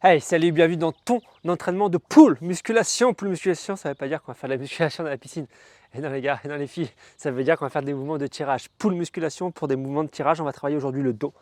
Hey, salut, bienvenue dans ton entraînement de pool musculation. Pool musculation, ça ne veut pas dire qu'on va faire de la musculation dans la piscine. Et non les gars, et non les filles, ça veut dire qu'on va faire des mouvements de tirage. Pool musculation, pour des mouvements de tirage, on va travailler aujourd'hui le dos,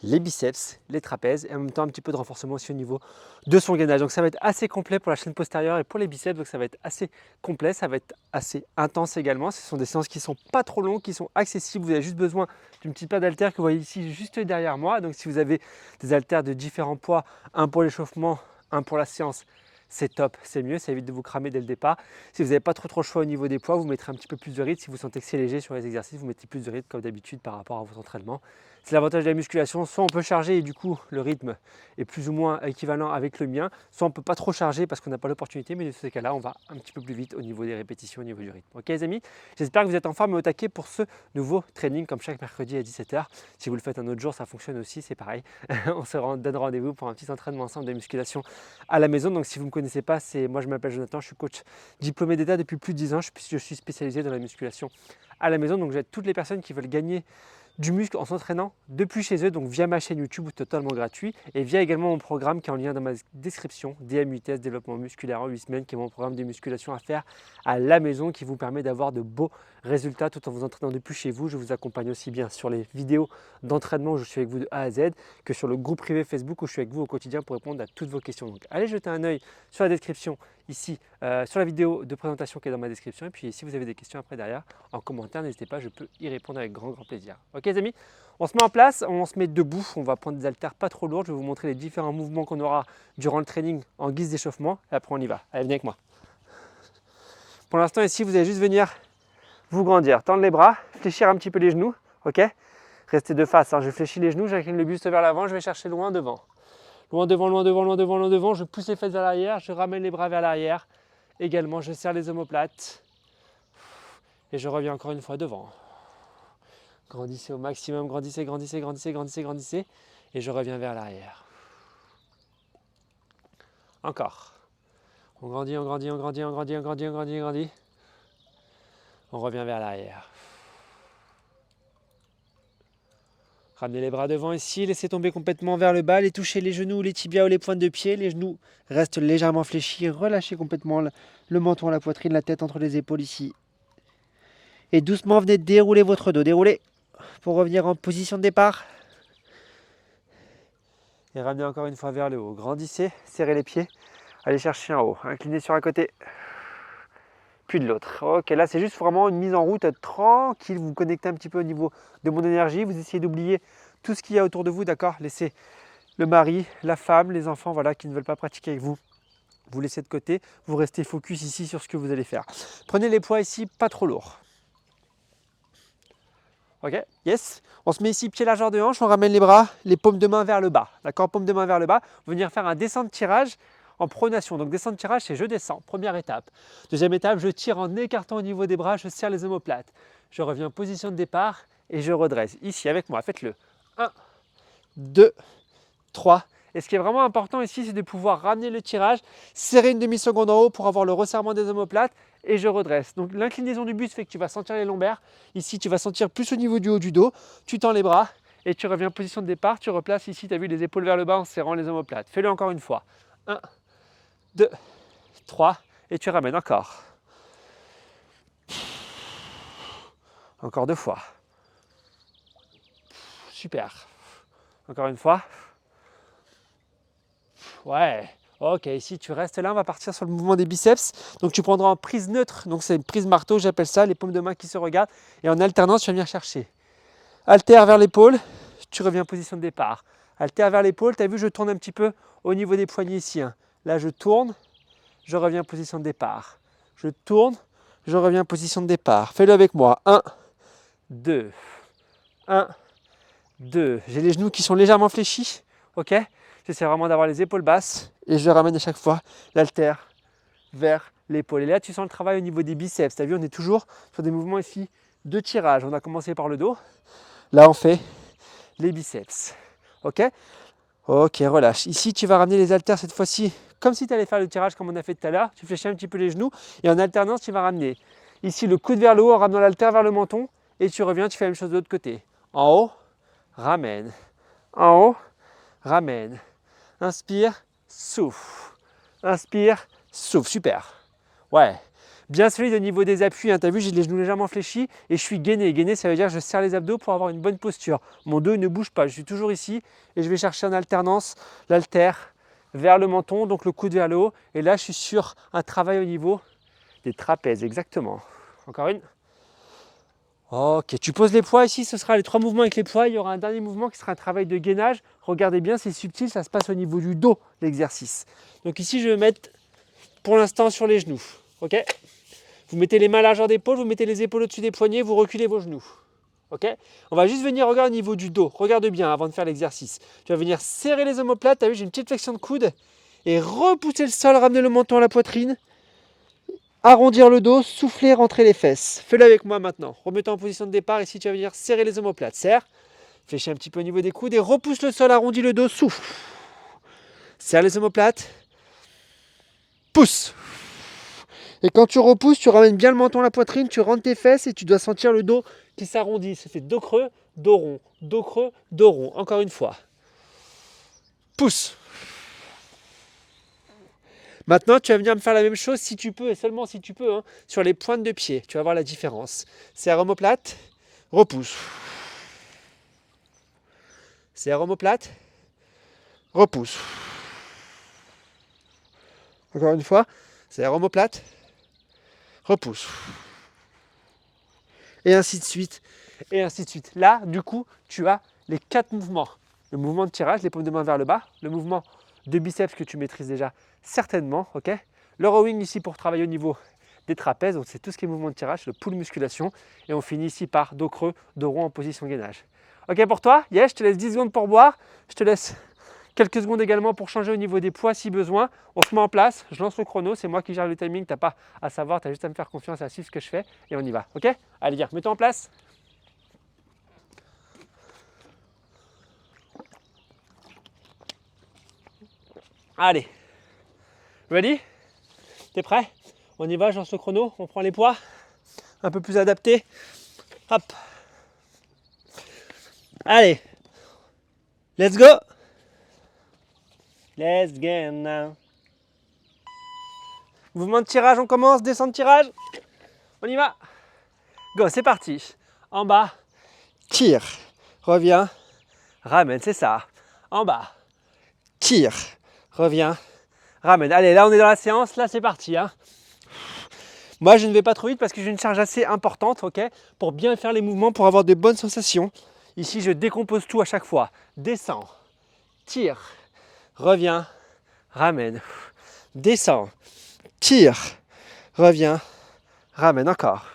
les biceps, les trapèzes et en même temps un petit peu de renforcement aussi au niveau de son gainage. Donc ça va être assez complet pour la chaîne postérieure et pour les biceps, donc ça va être assez complet, ça va être assez intense également. Ce sont des séances qui ne sont pas trop longues, qui sont accessibles. Vous avez juste besoin d'une petite paire d'haltères que vous voyez ici juste derrière moi. Donc si vous avez des haltères de différents poids, un pour l'échauffement, un pour la séance, c'est top, c'est mieux, ça évite de vous cramer dès le départ. Si vous n'avez pas trop le choix au niveau des poids, vous mettrez un petit peu plus de rythme. Si vous sentez que c'est léger sur les exercices, vous mettez plus de rythme comme d'habitude par rapport à vos entraînements. C'est l'avantage de la musculation, soit on peut charger et du coup le rythme est plus ou moins équivalent avec le mien, soit on ne peut pas trop charger parce qu'on n'a pas l'opportunité, mais dans ces cas-là, on va un petit peu plus vite au niveau des répétitions, au niveau du rythme. Ok les amis, j'espère que vous êtes en forme et au taquet pour ce nouveau training comme chaque mercredi à 17h. Si vous le faites un autre jour, ça fonctionne aussi, c'est pareil. On se donne rendez-vous pour un petit entraînement ensemble de musculation à la maison. Donc si vous ne me connaissez pas, moi je m'appelle Jonathan, je suis coach diplômé d'État depuis plus de 10 ans, je suis spécialisé dans la musculation à la maison. Donc j'aide toutes les personnes qui veulent gagner du muscle en s'entraînant depuis chez eux, donc via ma chaîne YouTube totalement gratuit et via également mon programme qui est en lien dans ma description, DMUTS, développement musculaire en 8 semaines, qui est mon programme de musculation à faire à la maison qui vous permet d'avoir de beaux résultats tout en vous entraînant depuis chez vous. Je vous accompagne aussi bien sur les vidéos d'entraînement où je suis avec vous de A à Z que sur le groupe privé Facebook où je suis avec vous au quotidien pour répondre à toutes vos questions. Donc allez jeter un œil sur la description ici, sur la vidéo de présentation qui est dans ma description et puis si vous avez des questions après derrière en commentaire, n'hésitez pas, je peux y répondre avec grand plaisir. Ok les amis, on se met en place, on se met debout, on va prendre des haltères pas trop lourds, je vais vous montrer les différents mouvements qu'on aura durant le training en guise d'échauffement et après on y va. Allez, venez avec moi. Pour l'instant ici, vous allez juste venir vous grandir, tendre les bras, fléchir un petit peu les genoux, ok. Restez de face, hein. Je fléchis les genoux, j'incline le buste vers l'avant, je vais chercher loin devant. Loin devant, loin devant, loin devant, loin devant, je pousse les fesses vers l'arrière, je ramène les bras vers l'arrière. Également, je serre les omoplates et je reviens encore une fois devant. Grandissez au maximum, grandissez, grandissez, grandissez, grandissez, grandissez. Et je reviens vers l'arrière. Encore. On grandit, on grandit, on grandit, on grandit, on grandit, on grandit, on grandit. On revient vers l'arrière. Ramenez les bras devant ici, laissez tomber complètement vers le bas, les toucher les genoux, les tibias ou les pointes de pied. Les genoux restent légèrement fléchis, relâchez complètement le menton, la poitrine, la tête entre les épaules ici. Et doucement, venez dérouler votre dos. Déroulez pour revenir en position de départ. Et ramenez encore une fois vers le haut. Grandissez, serrez les pieds. Allez chercher en haut. Inclinez sur un côté, puis de l'autre. Ok, là c'est juste vraiment une mise en route tranquille. Vous vous connectez un petit peu au niveau de mon énergie. Vous essayez d'oublier tout ce qu'il y a autour de vous, d'accord. Laissez le mari, la femme, les enfants voilà, qui ne veulent pas pratiquer avec vous. Vous laissez de côté. Vous restez focus ici sur ce que vous allez faire. Prenez les poids ici, pas trop lourds. Ok, yes. On se met ici pied largeur de hanche, on ramène les bras, les paumes de main vers le bas. D'accord, paumes de main vers le bas. On va venir faire un descend de tirage en pronation. Donc descend de tirage, c'est je descends, première étape. Deuxième étape, je tire en écartant au niveau des bras, je serre les omoplates. Je reviens en position de départ et je redresse. Ici avec moi, faites-le. 1, 2, 3. Et ce qui est vraiment important ici, c'est de pouvoir ramener le tirage, serrer une demi-seconde en haut pour avoir le resserrement des omoplates et je redresse. Donc l'inclinaison du buste fait que tu vas sentir les lombaires. Ici, tu vas sentir plus au niveau du haut du dos. Tu tends les bras et tu reviens en position de départ. Tu replaces ici, tu as vu les épaules vers le bas en serrant les omoplates. Fais-le encore une fois. 1, 2, 3 et tu ramènes encore. Encore 2 fois. Super. Encore une fois. Ouais. Ok, ici tu restes là, on va partir sur le mouvement des biceps. Donc tu prendras en prise neutre, donc c'est une prise marteau, j'appelle ça, les paumes de main qui se regardent. Et en alternance, tu vas venir chercher. Haltère vers l'épaule, tu reviens en position de départ. Haltère vers l'épaule, tu as vu, je tourne un petit peu au niveau des poignets ici. Hein. Là, je tourne, je reviens en position de départ. Je tourne, je reviens en position de départ. Fais-le avec moi. 1, 2, 1, 2. J'ai les genoux qui sont légèrement fléchis, ok. J'essaie vraiment d'avoir les épaules basses et je ramène à chaque fois l'haltère vers l'épaule. Et là, tu sens le travail au niveau des biceps. Tu as vu, on est toujours sur des mouvements ici de tirage. On a commencé par le dos. Là, on fait les biceps. Ok. Ok, relâche. Ici, tu vas ramener les haltères cette fois-ci comme si tu allais faire le tirage comme on a fait tout à l'heure. Tu fléchis un petit peu les genoux et en alternance, tu vas ramener ici le coude vers le haut en ramenant l'haltère vers le menton et tu reviens, tu fais la même chose de l'autre côté. En haut, ramène. En haut, ramène. Inspire, souffle. Inspire, souffle. Super. Ouais. Bien solide au niveau des appuis. Hein. Tu as vu, j'ai les genoux légèrement fléchis et je suis gainé. Gainé, ça veut dire que je serre les abdos pour avoir une bonne posture. Mon dos ne bouge pas. Je suis toujours ici et je vais chercher en alternance l'haltère vers le menton, donc le coude vers le haut. Et là, je suis sur un travail au niveau des trapèzes. Exactement. Encore une. Ok, tu poses les poids ici, ce sera les 3 mouvements avec les poids. Il y aura un dernier mouvement qui sera un travail de gainage. Regardez bien, c'est subtil, ça se passe au niveau du dos, l'exercice. Donc ici, je vais mettre pour l'instant sur les genoux. Ok? Vous mettez les mains à la largeur d'épaule, vous mettez les épaules au-dessus des poignets, vous reculez vos genoux. Ok? On va juste venir regarder au niveau du dos. Regarde bien avant de faire l'exercice. Tu vas venir serrer les omoplates. Tu as vu, j'ai une petite flexion de coude. Et repousser le sol, ramener le menton à la poitrine. Arrondir le dos, souffler, rentrer les fesses. Fais-le avec moi maintenant. Remets-toi en position de départ. Ici, tu vas venir serrer les omoplates. Serre. Fléchis un petit peu au niveau des coudes et repousse le sol, arrondis le dos, souffle. Serre les omoplates. Pousse. Et quand tu repousses, tu ramènes bien le menton à la poitrine, tu rentres tes fesses et tu dois sentir le dos qui s'arrondit. Ça fait dos creux, dos rond, dos creux, dos rond. Encore une fois. Pousse. Maintenant, tu vas venir me faire la même chose si tu peux, et seulement si tu peux, hein, sur les pointes de pied. Tu vas voir la différence. Serre omoplate, repousse. Serre omoplate, repousse. Encore une fois. Serre omoplate, repousse. Et ainsi de suite. Et ainsi de suite. Là, du coup, tu as les 4 mouvements. Le mouvement de tirage, les paumes de main vers le bas. Le mouvement de biceps que tu maîtrises déjà certainement. Ok. Le rowing ici pour travailler au niveau des trapèzes. Donc c'est tout ce qui est mouvement de tirage, le pull musculation. Et on finit ici par dos creux, dos rond en position gainage. Ok pour toi? Yes, je te laisse 10 secondes pour boire. Je te laisse quelques secondes également pour changer au niveau des poids si besoin. On se met en place, je lance le chrono, c'est moi qui gère le timing, tu n'as pas à savoir, tu as juste à me faire confiance, à suivre ce que je fais et on y va. Ok? Allez, viens, mets-toi en place. Allez. Ready? T'es prêt? On y va, je lance le chrono, on prend les poids. Un peu plus adapté. Hop. Allez. Let's go. Let's go now. Mouvement de tirage, on commence. Descente de tirage. On y va. Go, c'est parti. En bas. Tire. Reviens. Ramène, c'est ça. En bas. Tire. Reviens. Ramène. Allez, là on est dans la séance. Là c'est parti. Hein. Moi je ne vais pas trop vite parce que j'ai une charge assez importante, ok, pour bien faire les mouvements, pour avoir de bonnes sensations. Ici je décompose tout à chaque fois. Descends. Tire. Reviens. Ramène. Descends. Tire. Reviens. Ramène encore.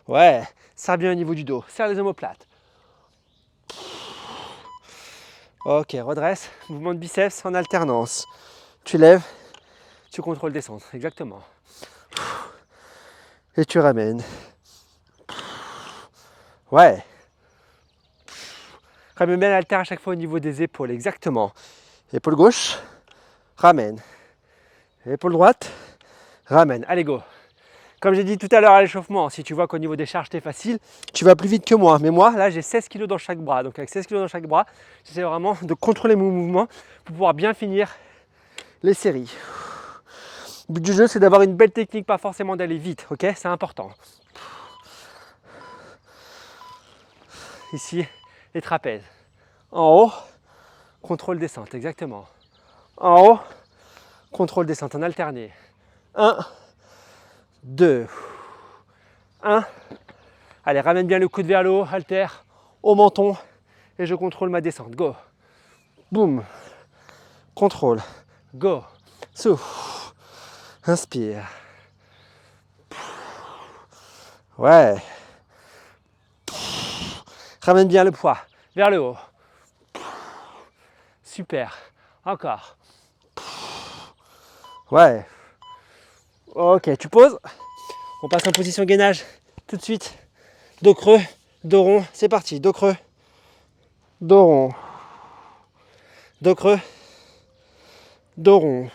Ouais. Serre bien au niveau du dos. Serre les omoplates. Ok, redresse. Mouvement de biceps en alternance. Tu lèves. Tu contrôles descendre. Exactement. Et tu ramènes. Ouais. Ramène bien l'haltère à chaque fois au niveau des épaules. Exactement. Épaule gauche. Ramène. Épaule droite. Ramène. Allez, go. Comme j'ai dit tout à l'heure à l'échauffement, si tu vois qu'au niveau des charges, c'est facile, tu vas plus vite que moi. Mais moi, là, j'ai 16 kg dans chaque bras. Donc avec 16 kg dans chaque bras, j'essaie vraiment de contrôler mon mouvement pour pouvoir bien finir les séries. Le but du jeu, c'est d'avoir une belle technique, pas forcément d'aller vite. Ok, c'est important. Ici, les trapèzes. En haut, contrôle descente, exactement. En haut, contrôle descente en alterné. 1, 2, 1. Allez, ramène bien le coude vers le haut, haltère au menton et je contrôle ma descente. Go. Boum. Contrôle. Go. Souffle. Inspire. Ouais. Ramène bien le poids vers le haut. Super. Encore. Ouais. Ok, tu poses. On passe en position gainage tout de suite. Dos creux, dos rond. C'est parti. Dos creux, dos rond. Dos creux, dos rond.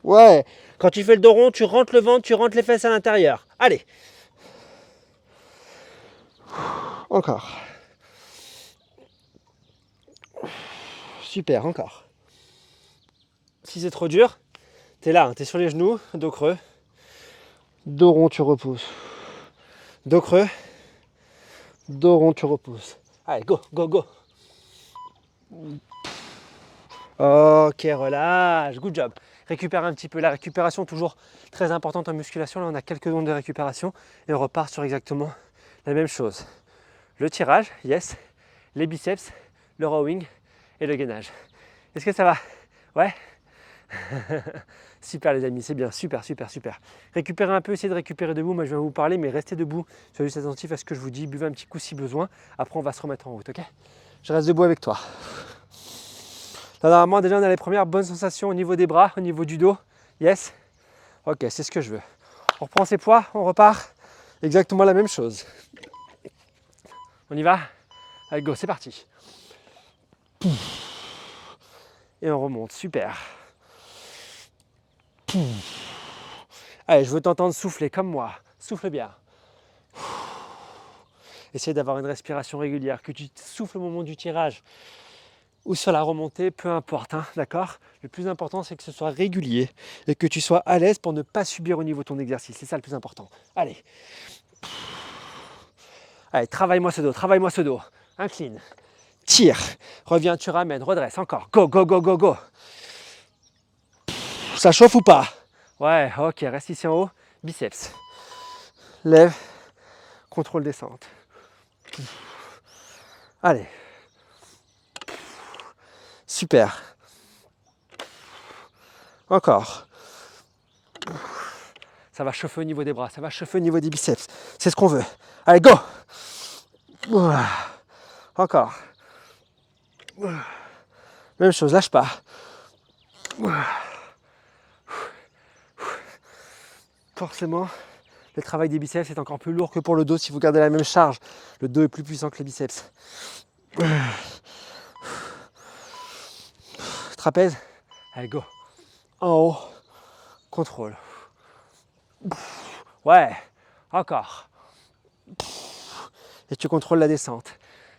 Ouais. Quand tu fais le dos rond, tu rentres le ventre, tu rentres les fesses à l'intérieur. Allez. Encore. Super, encore. Si c'est trop dur, t'es là, hein, t'es sur les genoux, dos creux. Dos rond, tu repousses. Dos creux. Dos rond, tu repousses. Allez, go, go, go. Ok, relâche, good job. Récupère un petit peu. La récupération, toujours très importante en musculation. Là, on a quelques secondes de récupération et on repart sur exactement la même chose. Le tirage, yes. Les biceps, le rowing et le gainage. Est-ce que ça va? Ouais. Super les amis, c'est bien, super, super, super. Récupérez un peu, essayez de récupérer debout. Moi, je vais vous parler, mais restez debout. Soyez juste attentif à ce que je vous dis. Buvez un petit coup si besoin. Après, on va se remettre en route, ok? Je reste debout avec toi. Là, normalement, déjà, on a les premières bonnes sensations au niveau des bras, au niveau du dos. Yes. Ok, c'est ce que je veux. On reprend ses poids, on repart. Exactement la même chose. On y va? Allez, go, c'est parti. Et on remonte, super. Allez, je veux t'entendre souffler comme moi. Souffle bien. Essaye d'avoir une respiration régulière, que tu souffles au moment du tirage ou sur la remontée, peu importe, hein, d'accord? Le plus important, c'est que ce soit régulier et que tu sois à l'aise pour ne pas subir au niveau de ton exercice. C'est ça le plus important. Allez. Allez, travaille-moi ce dos. Incline. Tire. Reviens, tu ramènes, redresse, encore. Go, go, go, go, go. Ça chauffe ou pas? Ouais, ok, reste ici en haut. Biceps. Lève. Contrôle descente. Allez. Super. Encore. Ça va chauffer au niveau des bras, ça va chauffer au niveau des biceps. C'est ce qu'on veut. Allez, go! Encore. Même chose, lâche pas. Forcément, le travail des biceps est encore plus lourd que pour le dos si vous gardez la même charge. Le dos est plus puissant que les biceps. Trapèze. Allez, go. En haut. Contrôle. Ouais. Encore. Et tu contrôles la descente.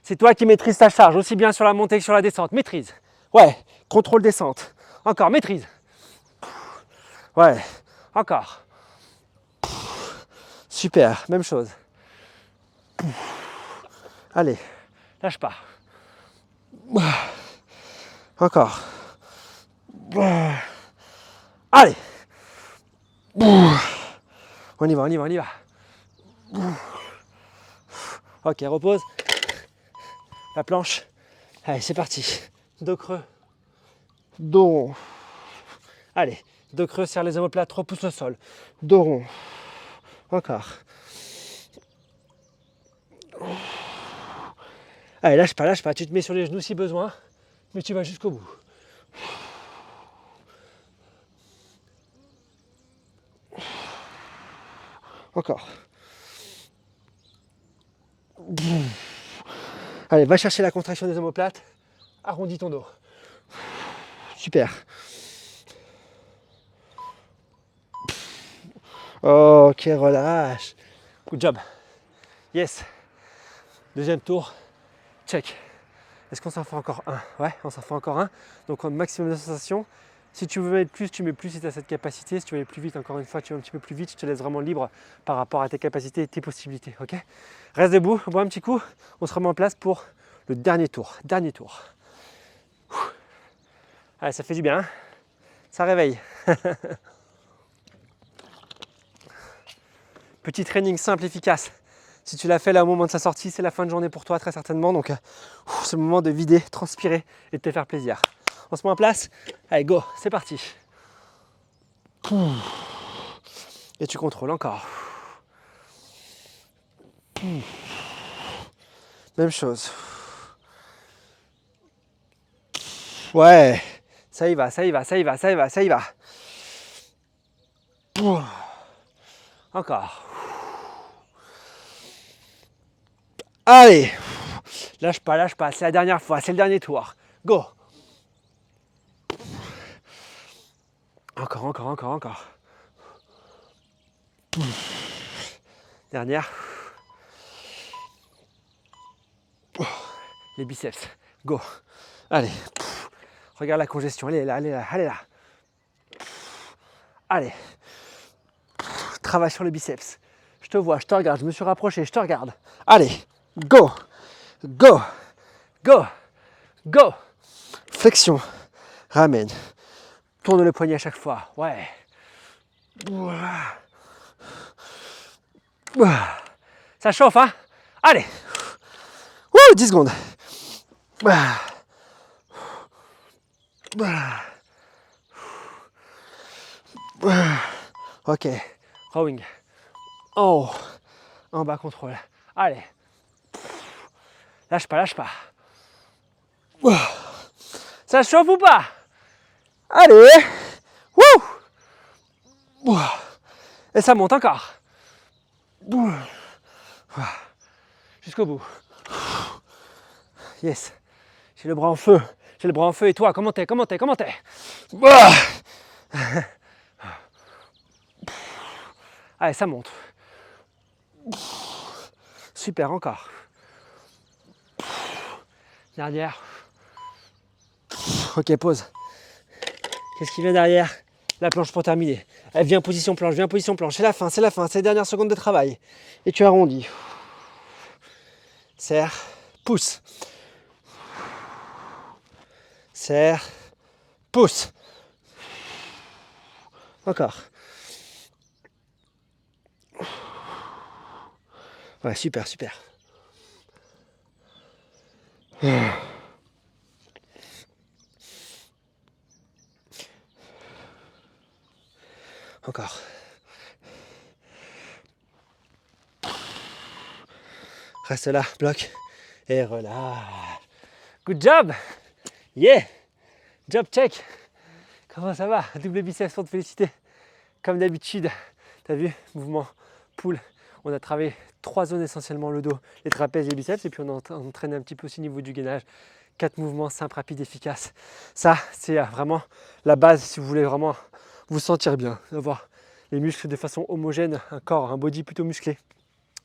C'est toi qui maîtrises ta charge, aussi bien sur la montée que sur la descente. Maîtrise. Ouais. Contrôle descente. Encore. Maîtrise. Ouais. Encore. Super. Même chose. Allez. Lâche pas. Encore. Allez. On y va, on y va, on y va. Ok, repose. La planche. Allez, c'est parti. Dos creux. Dos rond. Allez, dos creux, serre les omoplates, repousse le sol. Dos rond. Encore. Allez, lâche pas. Tu te mets sur les genoux si besoin, mais tu vas jusqu'au bout. Encore. Allez, va chercher la contraction des omoplates. Arrondis ton dos. Super. Ok, relâche. Good job. Yes. Deuxième tour. Check. Est-ce qu'on s'en fait encore un? Ouais, on s'en fait encore un. Donc, au maximum de sensations. Si tu veux mettre plus, tu mets plus si tu as cette capacité. Si tu veux aller plus vite, encore une fois, tu vas un petit peu plus vite. Je te laisse vraiment libre par rapport à tes capacités et tes possibilités. Ok? Reste debout, bois un petit coup. On se remet en place pour le dernier tour. Dernier tour. Allez, ça fait du bien. Hein, ça réveille. Petit training simple, efficace. Si tu l'as fait là au moment de sa sortie, c'est la fin de journée pour toi très certainement. Donc c'est le moment de vider, transpirer et de te faire plaisir. On se met en place. Allez, go, c'est parti. Et tu contrôles encore. Même chose. Ouais, ça y va. Encore. Allez, lâche pas, c'est la dernière fois, c'est le dernier tour. Go. Encore. Dernière. Les biceps. Go. Allez. Regarde la congestion, elle est là, elle est là, elle est là. Allez. Travaille sur le biceps. Je te vois, je te regarde, je me suis rapproché, je te regarde. Allez, go, go, go, go. Flexion, ramène. Tourne le poignet à chaque fois, ouais. Ça chauffe, hein? Allez. 10 secondes. Ok, rowing. En haut, en bas, contrôle. Allez. Lâche pas, lâche pas. Ça chauffe ou pas? Allez. Et ça monte encore. Jusqu'au bout. Yes. J'ai le bras en feu. J'ai le bras en feu. Et toi, comment t'es? Allez, ça monte. Super, encore. Derrière. Ok, pause. Qu'est-ce qui vient derrière? La planche pour terminer. Elle vient en position planche, C'est la fin, c'est les dernières secondes de travail. Et tu arrondis. Serre, pousse. Serre, pousse. Encore. Ouais, super. Encore. Reste là, bloc. Et relâche. Good job. Yeah. Job check. Comment ça va? Double biceps pour te féliciter. Comme d'habitude, t'as vu, mouvement pull. On a travaillé 3 zones essentiellement, le dos, les trapèzes et les biceps. Et puis on entraîne un petit peu aussi au niveau du gainage. 4 mouvements simples, rapides, efficaces. Ça, c'est vraiment la base si vous voulez vraiment vous sentir bien. Avoir les muscles de façon homogène, un corps, un body plutôt musclé.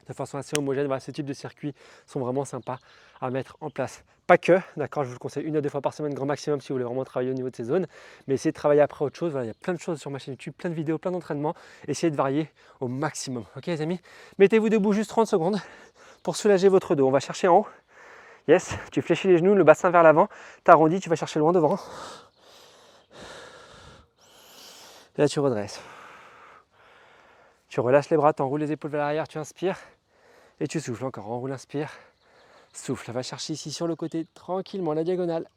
De façon assez homogène, voilà, ce type de circuits sont vraiment sympas à mettre en place. Pas que, d'accord, je vous le conseille 1 à 2 fois par semaine, grand maximum, si vous voulez vraiment travailler au niveau de ces zones, mais essayez de travailler après autre chose. Voilà, il y a plein de choses sur ma chaîne YouTube, plein de vidéos, plein d'entraînements. Essayez de varier au maximum, ok les amis? Mettez-vous debout juste 30 secondes pour soulager votre dos. On va chercher en haut. Yes, tu fléchis les genoux, le bassin vers l'avant, t'arrondis, tu vas chercher loin devant. Et là tu redresses. Tu relâches les bras, tu enroules les épaules vers l'arrière, tu inspires. Et tu souffles encore, enroule, inspire, souffle, va chercher ici sur le côté, tranquillement, la diagonale.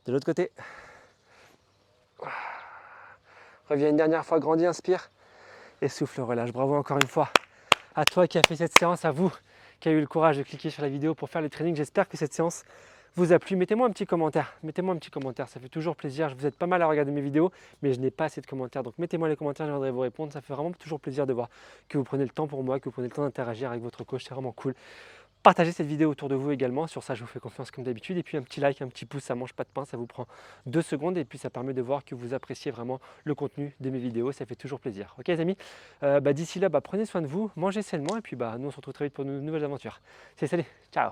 De l'autre côté. Reviens une dernière fois, grandis, inspire. Et souffle, relâche. Bravo encore une fois à toi qui a fait cette séance, à vous qui a eu le courage de cliquer sur la vidéo pour faire le training. J'espère que cette séance vous a plu. Mettez-moi un petit commentaire, ça fait toujours plaisir. Vous êtes pas mal à regarder mes vidéos, mais je n'ai pas assez de commentaires. Donc mettez-moi les commentaires, je viendrai vous répondre. Ça fait vraiment toujours plaisir de voir que vous prenez le temps pour moi, que vous prenez le temps d'interagir avec votre coach, c'est vraiment cool. Partagez cette vidéo autour de vous également, sur ça je vous fais confiance comme d'habitude. Et puis un petit like, un petit pouce, ça mange pas de pain, ça vous prend 2 secondes. Et puis ça permet de voir que vous appréciez vraiment le contenu de mes vidéos, ça fait toujours plaisir. Ok les amis, d'ici là, prenez soin de vous, mangez sainement. Et puis nous on se retrouve très vite pour de nouvelles aventures. Salut, ciao.